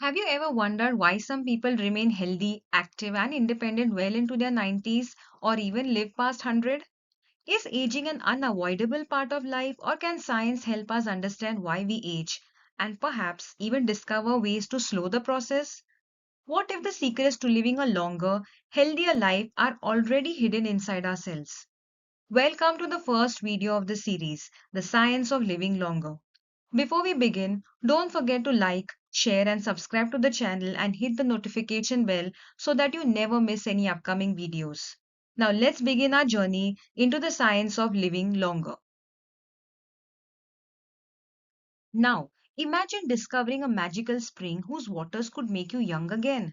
Have you ever wondered why some people remain healthy, active, and independent well into their 90s or even live past 100? Is aging an unavoidable part of life, or can science help us understand why we age and perhaps even discover ways to slow the process? What if the secrets to living a longer, healthier life are already hidden inside ourselves? Welcome to the first video of the series, The Science of Living Longer. Before we begin, don't forget to like, share, and subscribe to the channel and hit the notification bell so that you never miss any upcoming videos. Now, let's begin our journey into the science of living longer. Now, imagine discovering a magical spring whose waters could make you young again.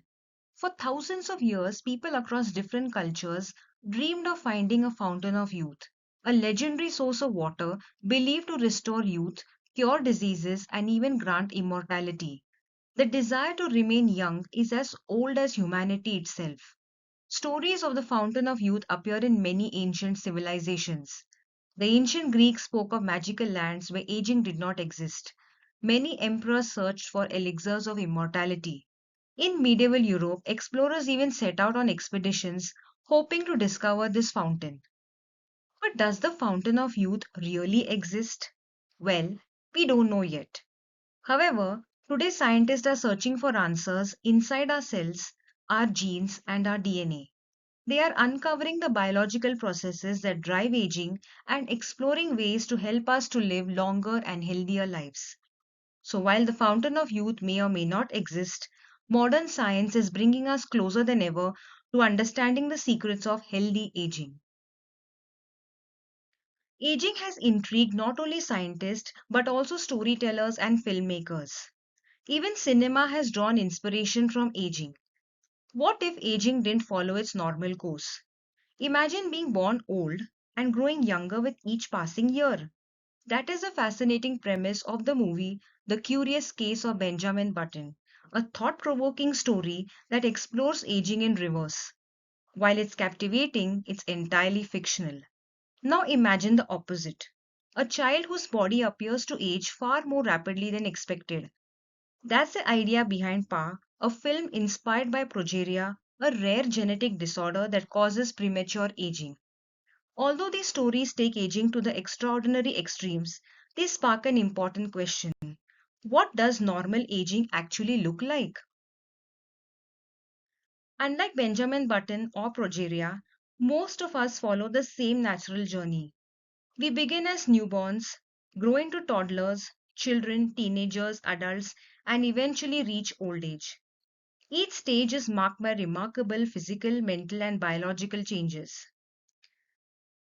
For thousands of years, people across different cultures dreamed of finding a fountain of youth, a legendary source of water believed to restore youth, cure diseases, and even grant immortality. The desire to remain young is as old as humanity itself. Stories of the fountain of youth appear in many ancient civilizations. The ancient Greeks spoke of magical lands where aging did not exist. Many emperors searched for elixirs of immortality. In medieval Europe, explorers even set out on expeditions hoping to discover this fountain. But does the fountain of youth really exist? Well, we don't know yet. However, today scientists are searching for answers inside our cells, our genes, and our DNA. They are uncovering the biological processes that drive aging and exploring ways to help us to live longer and healthier lives. So, while the fountain of youth may or may not exist, modern science is bringing us closer than ever to understanding the secrets of healthy aging. Aging has intrigued not only scientists but also storytellers and filmmakers. Even cinema has drawn inspiration from aging. What if aging didn't follow its normal course? Imagine being born old and growing younger with each passing year. That is a fascinating premise of the movie The Curious Case of Benjamin Button, a thought provoking story that explores aging in reverse. While it's captivating, it's entirely fictional. Now imagine the opposite, a child whose body appears to age far more rapidly than expected. That's the idea behind Pa, a film inspired by progeria, a rare genetic disorder that causes premature aging. Although these stories take aging to the extraordinary extremes, they spark an important question. What does normal aging actually look like? Unlike Benjamin Button or progeria, most of us follow the same natural journey. We begin as newborns, grow into toddlers, children, teenagers, adults, and eventually reach old age. Each stage is marked by remarkable physical, mental, and biological changes.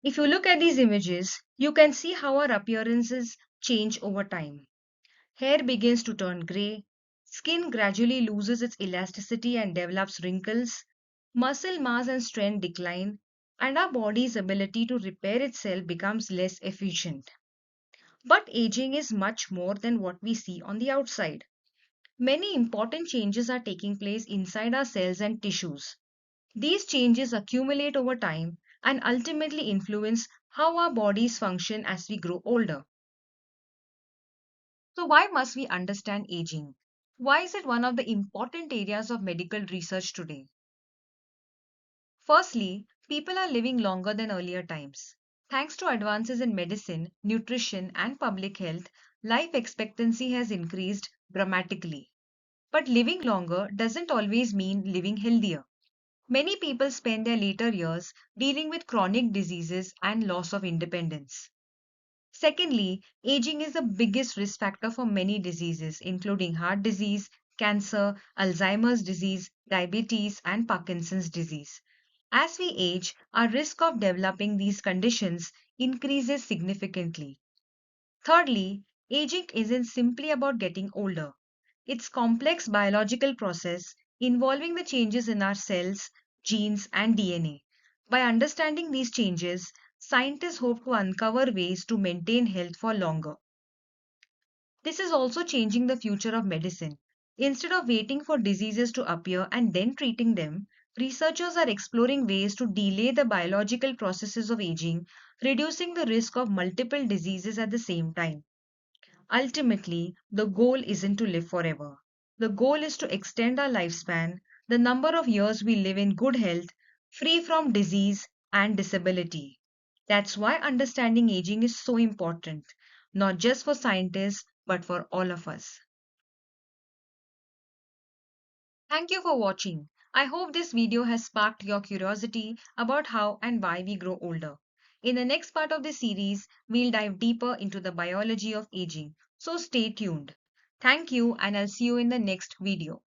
If you look at these images, you can see how our appearances change over time. Hair begins to turn gray, skin gradually loses its elasticity and develops wrinkles, muscle mass and strength decline, and our body's ability to repair itself becomes less efficient. But aging is much more than what we see on the outside. Many important changes are taking place inside our cells and tissues. These changes accumulate over time and ultimately influence how our bodies function as we grow older. So, why must we understand aging? Why is it one of the important areas of medical research today? Firstly, people are living longer than earlier times. Thanks to advances in medicine, nutrition, and public health, life expectancy has increased dramatically. But living longer doesn't always mean living healthier. Many people spend their later years dealing with chronic diseases and loss of independence. Secondly, aging is the biggest risk factor for many diseases, including heart disease, cancer, Alzheimer's disease, diabetes, and Parkinson's disease. As we age, our risk of developing these conditions increases significantly. Thirdly, aging isn't simply about getting older. It's complex biological process involving the changes in our cells, genes, and DNA. By understanding these changes, scientists hope to uncover ways to maintain health for longer. This is also changing the future of medicine. Instead of waiting for diseases to appear and then treating them, researchers are exploring ways to delay the biological processes of aging, reducing the risk of multiple diseases at the same time. Ultimately, the goal isn't to live forever. The goal is to extend our lifespan, the number of years we live in good health, free from disease and disability. That's why understanding aging is so important, not just for scientists, but for all of us. Thank you for watching. I hope this video has sparked your curiosity about how and why we grow older. In the next part of the series, we'll dive deeper into the biology of aging. So stay tuned. Thank you, and I'll see you in the next video.